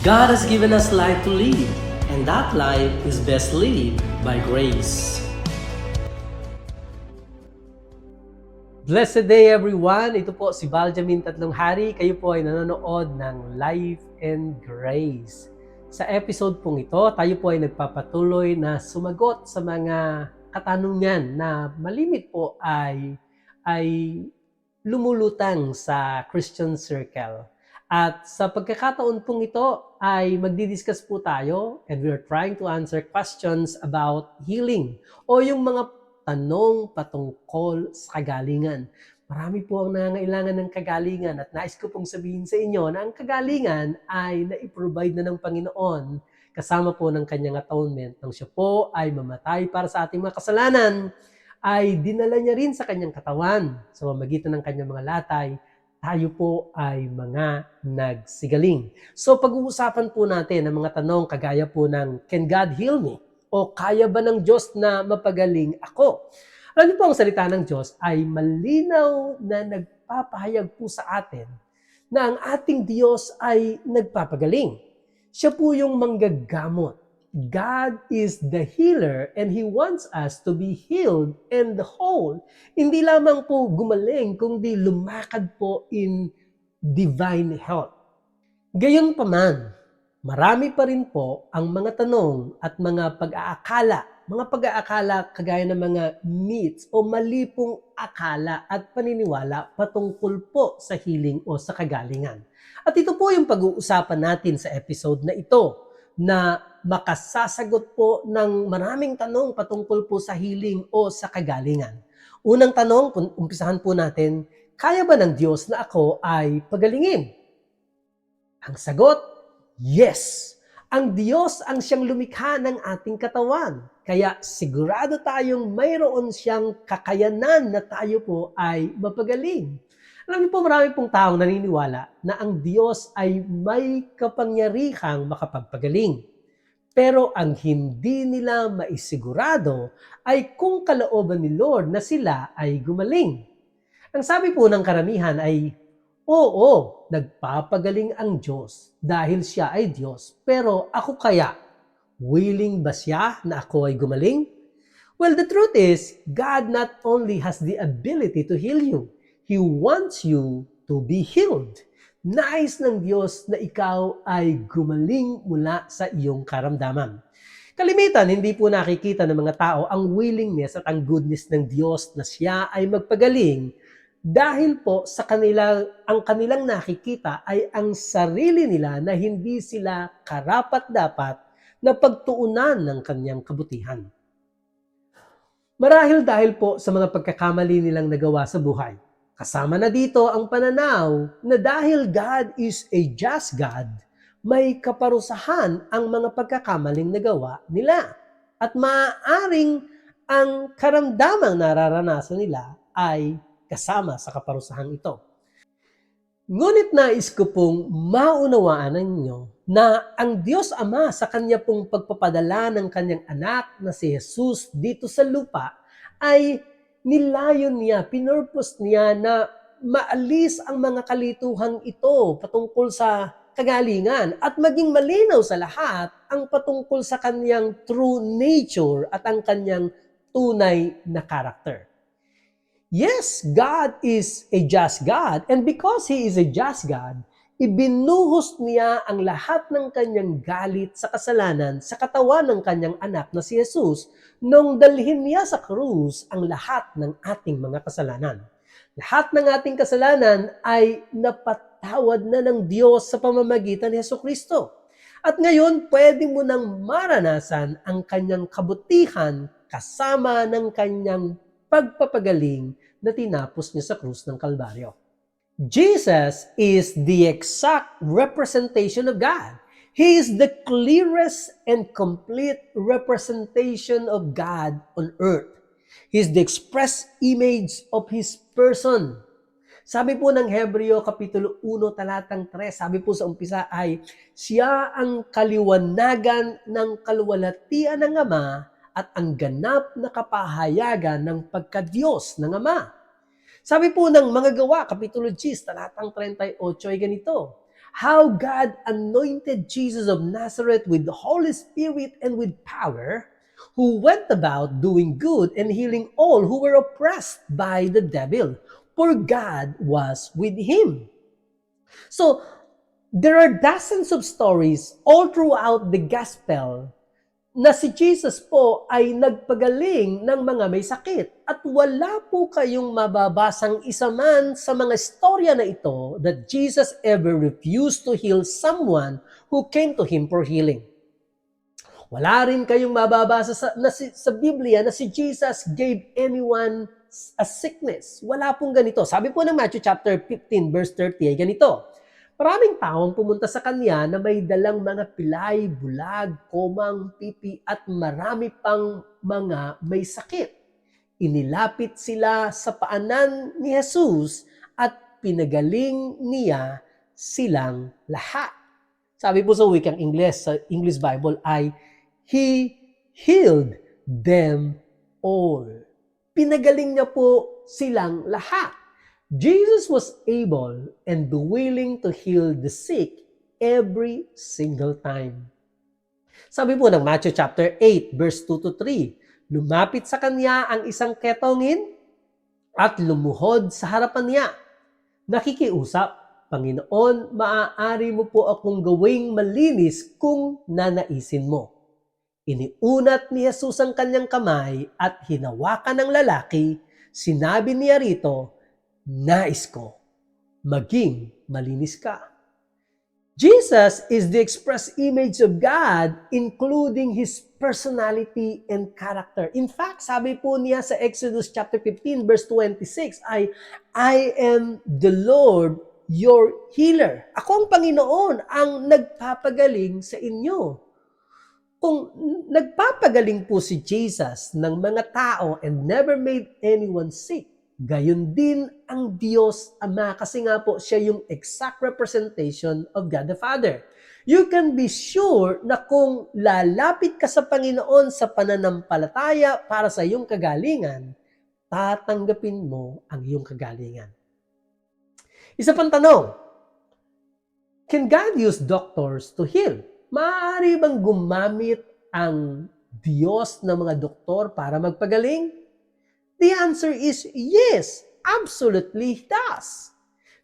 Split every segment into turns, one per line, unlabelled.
God has given us life to live, and that life is best lived by grace. Blessed day everyone! Ito po si Baljamin Tatlong Hari. Kayo po ay nanonood ng Life and Grace. Sa episode pong ito, tayo po ay nagpapatuloy na sumagot sa mga katanungan na malimit po ay lumulutang sa Christian Circle. At sa pagkakataon pong ito ay magdidiscuss po tayo and we're trying to answer questions about healing o yung mga tanong patungkol sa kagalingan. Marami po ang nangangailangan ng kagalingan at nais ko pong sabihin sa inyo na ang kagalingan ay na-provide na ng Panginoon kasama po ng kanyang atonement. Nang siya po ay mamatay para sa ating mga kasalanan, ay dinala niya rin sa kanyang katawan sa pamamagitan ng kanyang mga latay. Tayo po ay mga nagsigaling. So pag-uusapan po natin ang mga tanong kagaya po ng, can God heal me? O kaya ba ng Diyos na mapagaling ako? Alam niyo po ang salita ng Diyos ay malinaw na nagpapahayag po sa atin na ang ating Diyos ay nagpapagaling. Siya po yung manggagamot. God is the healer and He wants us to be healed and whole. Hindi lamang po gumaling, kundi lumakad po in divine health. Gayunpaman, marami pa rin po ang mga tanong at mga pag-aakala kagaya ng mga myths o mali pong akala at paniniwala patungkol po sa healing o sa kagalingan. At ito po yung pag-uusapan natin sa episode na ito na makasasagot po ng maraming tanong patungkol po sa healing o sa kagalingan. Unang tanong, umpisahan po natin, kaya ba ng Diyos na ako ay pagalingin? Ang sagot, yes. Ang Diyos ang siyang lumikha ng ating katawan. Kaya sigurado tayong mayroon siyang kakayanan na tayo po ay mapagaling. Alam niyo po, marami pong taong naniniwala na ang Diyos ay may kapangyarihang makapagpagaling. Pero ang hindi nila maisigurado ay kung kalooban ni Lord na sila ay gumaling. Ang sabi po ng karamihan ay, oo, nagpapagaling ang Diyos dahil siya ay Diyos. Pero ako kaya, willing ba siya na ako ay gumaling? Well, the truth is, God not only has the ability to heal you, He wants you to be healed. Nais ng Diyos na ikaw ay gumaling mula sa iyong karamdaman. Kalimitan, hindi po nakikita ng mga tao ang willingness at ang goodness ng Diyos na siya ay magpagaling dahil po sa ang kanilang nakikita ay ang sarili nila na hindi sila karapat-dapat na pagtuunan ng kanyang kabutihan. Marahil dahil po sa mga pagkakamali nilang nagawa sa buhay. Kasama na dito ang pananaw na dahil God is a just God, may kaparusahan ang mga pagkakamaling nagawa nila. At maaaring ang karamdamang nararanasan nila ay kasama sa kaparusahang ito. Ngunit nais ko pong maunawaan ninyo na ang Diyos Ama sa kanya pong pagpapadala ng kanyang anak na si Jesus dito sa lupa ay nilayon niya, pinurpose niya na maalis ang mga kalituhang ito patungkol sa kagalingan at maging malinaw sa lahat ang patungkol sa kanyang true nature at ang kanyang tunay na karakter. Yes, God is a just God, and because He is a just God, ibinuhos niya ang lahat ng kanyang galit sa kasalanan sa katawan ng kanyang anak na si Jesus nung dalhin niya sa krus ang lahat ng ating mga kasalanan. Lahat ng ating kasalanan ay napatawad na ng Diyos sa pamamagitan ni Jesucristo. At ngayon, pwede mo nang maranasan ang kanyang kabutihan kasama ng kanyang pagpapagaling na tinapos niya sa krus ng Kalbaryo. Jesus is the exact representation of God. He is the clearest and complete representation of God on earth. He is the express image of His person. Sabi po ng Hebreo Kapitulo 1, talatang 3, sabi po sa umpisa ay, siya ang kaliwanagan ng kaluwalhatian ng Ama at ang ganap na kapahayagan ng pagka-Diyos ng Ama. Sabi po ng mga gawa, Kapitulo 10, talatang 38 ay ganito, how God anointed Jesus of Nazareth with the Holy Spirit and with power, who went about doing good and healing all who were oppressed by the devil, for God was with him. So, there are dozens of stories all throughout the gospel na si Jesus po ay nagpagaling ng mga may sakit. At wala po kayong mababasang isa man sa mga istorya na ito that Jesus ever refused to heal someone who came to Him for healing. Wala rin kayong mababasa sa Biblia na si Jesus gave anyone a sickness. Wala pong ganito. Sabi po ng Matthew chapter 15 verse 30 ay ganito, maraming taong pumunta sa kanya na may dalang mga pilay, bulag, komang, pipi at marami pang mga may sakit. Inilapit sila sa paanan ni Jesus at pinagaling niya silang lahat. Sabi po sa wikang Ingles, sa English Bible ay, He healed them all. Pinagaling niya po silang lahat. Jesus was able and willing to heal the sick every single time. Sabi po ng Matthew chapter 8 verse 2 to 3, lumapit sa kanya ang isang ketongin at lumuhod sa harapan niya. Nakikiusap, Panginoon, maaari mo po akong gawing malinis kung nanaisin mo. Iniunat ni Jesus ang kanyang kamay at hinawakan ng lalaki. Sinabi niya rito, nais ko, maging malinis ka. Jesus is the express image of God, including His personality and character. In fact, sabi po niya sa Exodus chapter 15 verse 26 ay, I am the Lord, your healer. Ako ang Panginoon ang nagpapagaling sa inyo. Kung nagpapagaling po si Jesus ng mga tao and never made anyone sick, gayon din ang Diyos Ama kasi nga po siya yung exact representation of God the Father. You can be sure na kung lalapit ka sa Panginoon sa pananampalataya para sa iyong kagalingan, tatanggapin mo ang iyong kagalingan. Isa pang tanong, can God use doctors to heal? Maaari bang gumamit ang Diyos ng mga doktor para magpagaling? The answer is yes, absolutely He does.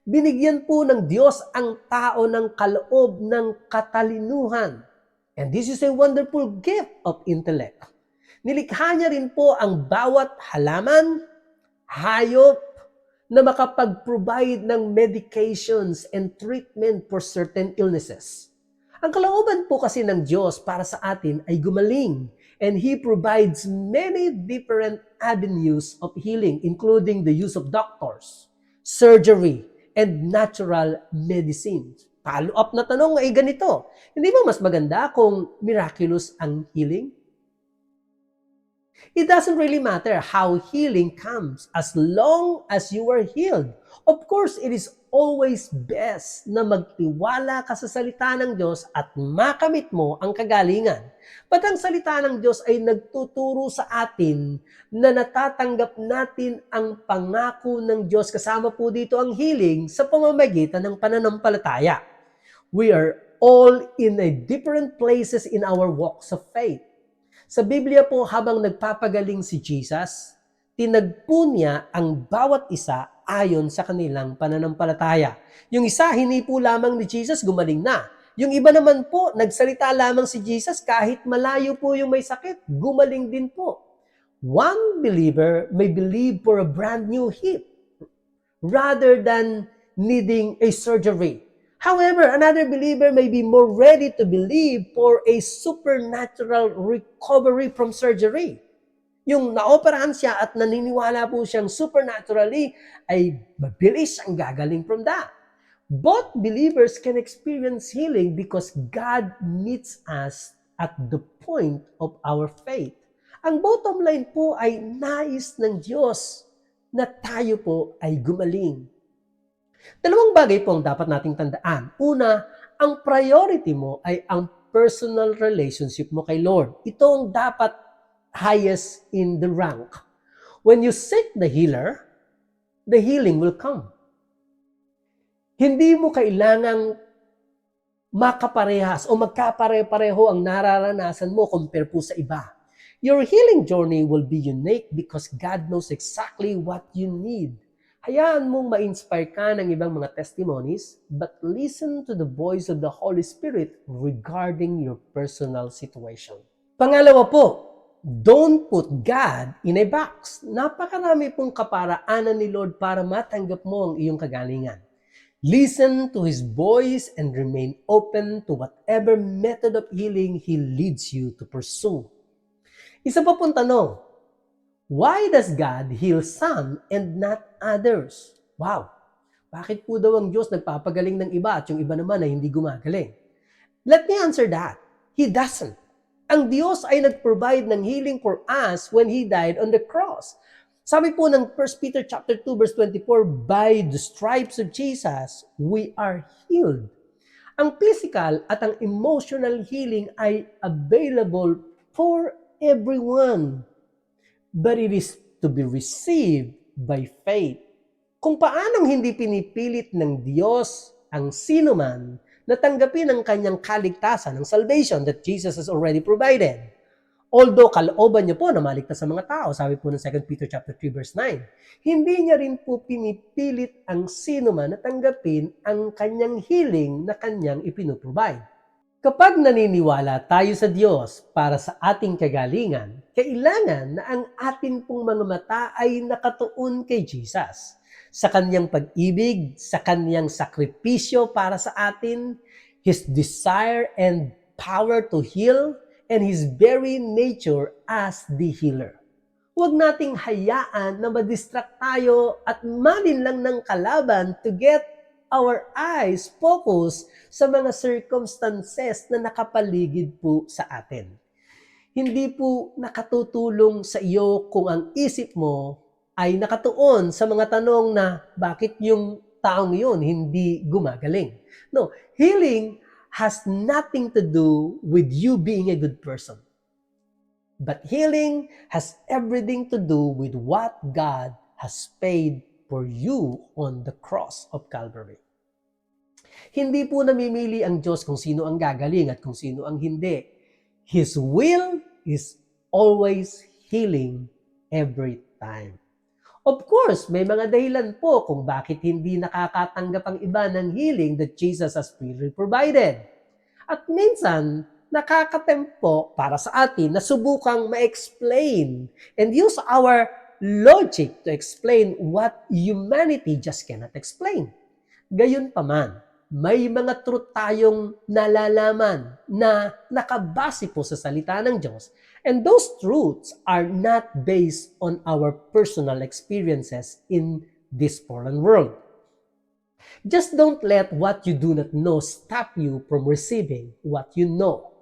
Binigyan po ng Diyos ang tao ng kaloob ng katalinuhan. And this is a wonderful gift of intellect. Nilikha niya rin po ang bawat halaman, hayop, na makapag-provide ng medications and treatment for certain illnesses. Ang kalooban po kasi ng Diyos para sa atin ay gumaling, and He provides many different avenues of healing, including the use of doctors, surgery, and natural medicine. Follow-up na tanong ay ganito, hindi ba mas maganda kung miraculous ang healing? It doesn't really matter how healing comes as long as you are healed. Of course, it is always best na magtiwala ka sa salita ng Diyos at makamit mo ang kagalingan. But ang salita ng Diyos ay nagtuturo sa atin na natatanggap natin ang pangako ng Diyos, kasama po dito ang healing sa pamamagitan ng pananampalataya. We are all in a different places in our walks of faith. Sa Biblia po, habang nagpapagaling si Jesus, tinagpo niya ang bawat isa ayon sa kanilang pananampalataya. Yung isa, hindi po lamang ni Jesus, gumaling na. Yung iba naman po, nagsalita lamang si Jesus kahit malayo po yung may sakit, gumaling din po. One believer may believe for a brand new hip rather than needing a surgery. However, another believer may be more ready to believe for a supernatural recovery from surgery. Yung naoperahan siya at naniniwala po siyang supernaturally ay mabilis ang gagaling from that. Both believers can experience healing because God meets us at the point of our faith. Ang bottom line po ay nais ng Diyos na tayo po ay gumaling. Dalawang bagay po ang dapat nating tandaan. Una, ang priority mo ay ang personal relationship mo kay Lord. Ito ang dapat highest in the rank. When you seek the healer, the healing will come. Hindi mo kailangang makaparehas o magkapare-pareho ang nararanasan mo compare po sa iba. Your healing journey will be unique because God knows exactly what you need. Hayaan mong ma-inspire ka ng ibang mga testimonies, but listen to the voice of the Holy Spirit regarding your personal situation. Pangalawa po, don't put God in a box. Napakarami pong kaparaanan ni Lord para matanggap mo ang iyong kagalingan. Listen to His voice and remain open to whatever method of healing He leads you to pursue. Isa pa pong tanong, why does God heal some and not others? Wow! Bakit po daw ang Diyos nagpapagaling ng iba at yung iba naman ay hindi gumagaling? Let me answer that. He doesn't. Ang Diyos ay nag-provide ng healing for us when He died on the cross. Sabi po ng 1 Peter chapter 2 verse 24, by the stripes of Jesus, we are healed. Ang physical at ang emotional healing ay available for everyone. But it is to be received by faith. Kung paanong hindi pinipilit ng Diyos ang sino man na tanggapin ang kanyang kaligtasan, ng salvation that Jesus has already provided. Although kalooban niya po na maligtas sa mga tao, sabi po ng 2 Peter chapter 3 verse 9, hindi niya rin po pinipilit ang sino man na tanggapin ang kanyang healing na kanyang ipinoprovide. Kapag naniniwala tayo sa Diyos para sa ating kagalingan, kailangan na ang atin pong mga mata ay nakatuon kay Jesus. Sa kanyang pag-ibig, sa kanyang sakripisyo para sa atin, His desire and power to heal, and His very nature as the healer. Huwag nating hayaan na madistract tayo at malinlang ng kalaban to get our eyes focused sa mga circumstances na nakapaligid po sa atin. Hindi po nakatutulong sa iyo kung ang isip mo ay nakatuon sa mga tanong na bakit yung taong yun hindi gumagaling. No, healing has nothing to do with you being a good person. But healing has everything to do with what God has paid for you on the cross of Calvary. Hindi po namimili ang Diyos kung sino ang gagaling at kung sino ang hindi. His will is always healing every time. Of course, may mga dahilan po kung bakit hindi nakakatanggap ang iba ng healing that Jesus has freely provided. At minsan, nakakatempo para sa atin na subukang ma-explain and use our logic to explain what humanity just cannot explain. Gayunpaman, may mga truth tayong nalalaman na nakabase po sa salita ng Diyos, and those truths are not based on our personal experiences in this fallen world. Just don't let what you do not know stop you from receiving what you know.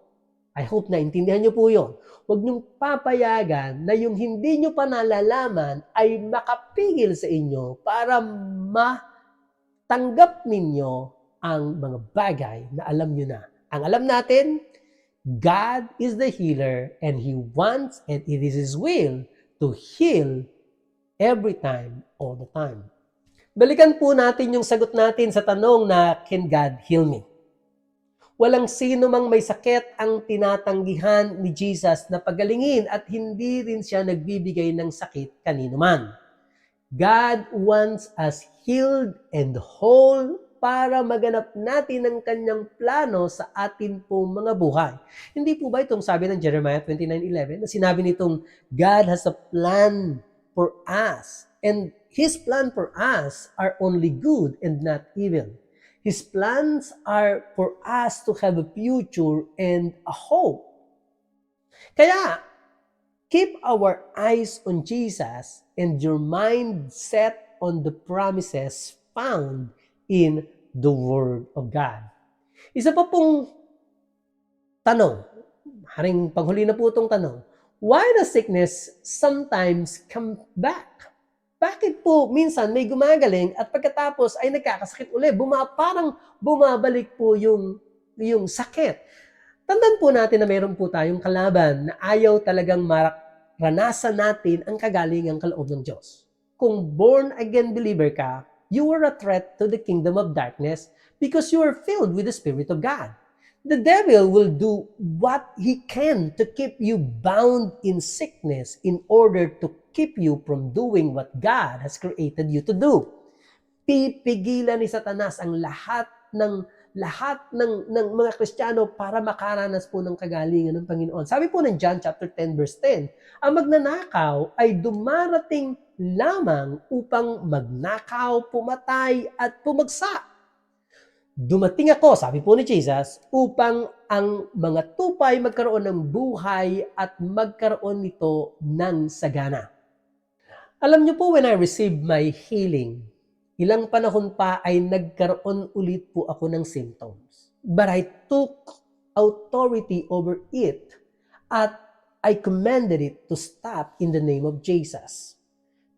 I hope na intindihan niyo po yun. Huwag niyong papayagan na yung hindi niyo pa nalalaman ay makapigil sa inyo para matanggap ninyo ang mga bagay na alam niyo na. Ang alam natin, God is the healer and He wants and it is His will to heal every time, all the time. Balikan po natin yung sagot natin sa tanong na, can God heal me? Walang sino mang may sakit ang tinatanggihan ni Jesus na pagalingin at hindi rin siya nagbibigay ng sakit kanino man. God wants us healed and whole para maganap natin ang kanyang plano sa atin pong mga buhay. Hindi po ba itong sabi ng Jeremiah 29:11 na sinabi nitong God has a plan for us and His plan for us are only good and not evil. His plans are for us to have a future and a hope. Kaya, keep our eyes on Jesus and your mind set on the promises found in the Word of God. Isa pa pong tanong, haring panghuli na po itong tanong, why does sickness sometimes come back? Bakit po minsan may gumagaling at pagkatapos ay nagkakasakit uli? Parang bumabalik po yung sakit. Tandaan po natin na mayroon po tayong kalaban na ayaw talagang maranasan natin ang kagalingang kaloob ng Diyos. Kung born again believer ka, you are a threat to the kingdom of darkness because you are filled with the Spirit of God. The devil will do what he can to keep you bound in sickness in order to keep you from doing what God has created you to do. Pipigilan ni Satanas ang lahat ng mga Kristiyano para makaranas po ng kagalingan ng Panginoon. Sabi po ng John chapter 10 verse 10, ang magnanakaw ay dumarating lamang upang magnakaw, pumatay at pumagsa. Dumating ako, sabi po ni Jesus, upang ang mga tupay magkaroon ng buhay at magkaroon nito ng sagana. Alam niyo po, when I received my healing, ilang panahon pa ay nagkaroon ulit po ako ng symptoms. But I took authority over it at I commanded it to stop in the name of Jesus.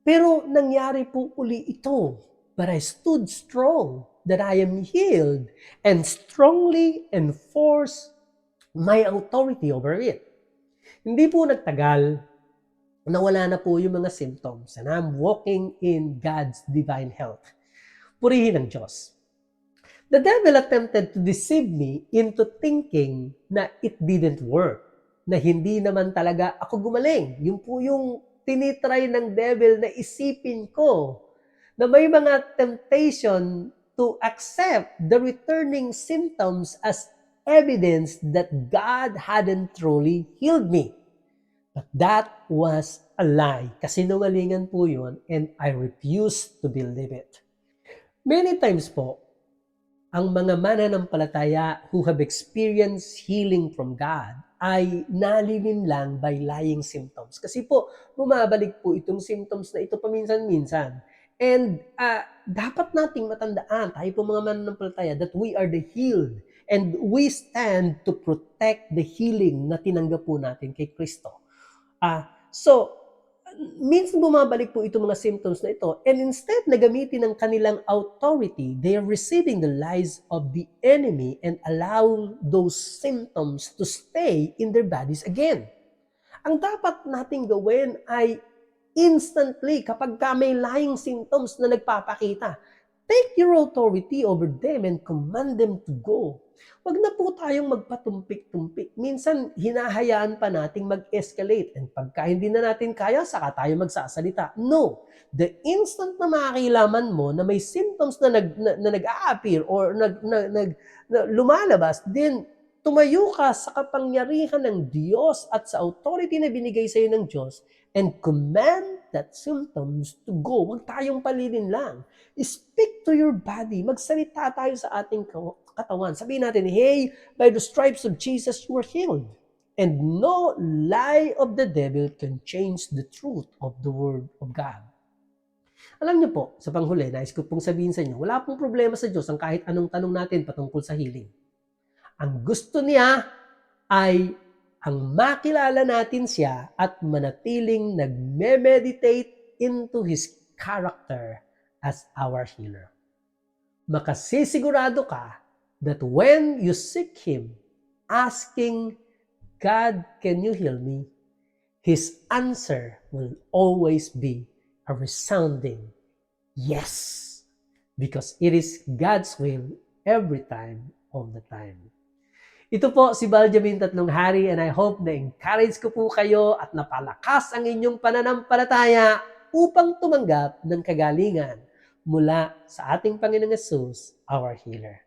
Pero nangyari po uli ito. But I stood strong that I am healed and strongly enforced my authority over it. Hindi po nagtagal, nawala na po yung mga symptoms and I'm walking in God's divine health. Purihin ang Diyos. The devil attempted to deceive me into thinking na it didn't work, na hindi naman talaga ako gumaling. Yun po yung tinitry ng devil na isipin ko, na may mga temptation to accept the returning symptoms as evidence that God hadn't truly healed me. But that was a lie. Kasinungalingan po yun, and I refuse to believe it. Many times po, ang mga mananampalataya who have experienced healing from God ay nalilinlang by lying symptoms. Kasi po, bumabalik po itong symptoms na ito paminsan-minsan. And dapat nating matandaan, tayo po mga mananampalataya, that we are the healed and we stand to protect the healing na tinanggap po natin kay Kristo. So, minsan bumabalik po itong mga symptoms na ito and instead na gamitin ng kanilang authority, they are receiving the lies of the enemy and allow those symptoms to stay in their bodies again. Ang dapat nating gawin ay instantly, kapag may lying symptoms na nagpapakita, take your authority over them and command them to go. Wag na po tayong magpatumpik-tumpik. Minsan, hinahayaan pa nating mag-escalate. And pagka hindi na natin kaya, saka tayo magsasalita. No. The instant na makikilaman mo na may symptoms na nag-a-appear or lumalabas, then tumayo ka sa kapangyarihan ng Diyos at sa authority na binigay sa iyo ng Diyos and command that symptoms to go. Huwag tayong palilin lang. Speak to your body. Magsalita tayo sa ating katawan. Sabihin natin, hey, by the stripes of Jesus, you are healed. And no lie of the devil can change the truth of the Word of God. Alam niyo po, sa panghuli, nais ko pong sabihin sa inyo, wala pong problema sa Diyos ang kahit anong tanong natin patungkol sa healing. Ang gusto niya ay ang makilala natin siya at manatiling nagme-meditate into His character as our healer. Makasisigurado ka that when you seek Him, asking, God, can you heal me? His answer will always be a resounding yes. Because it is God's will every time, all the time. Ito po si Baljamin Tatlong Hari and I hope na encourage ko po kayo at napalakas ang inyong pananampalataya upang tumanggap ng kagalingan mula sa ating Panginoong Hesus, our healer.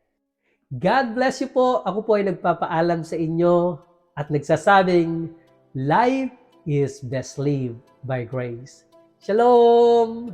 God bless you po. Ako po ay nagpapaalam sa inyo at nagsasabing, life is best lived by grace. Shalom!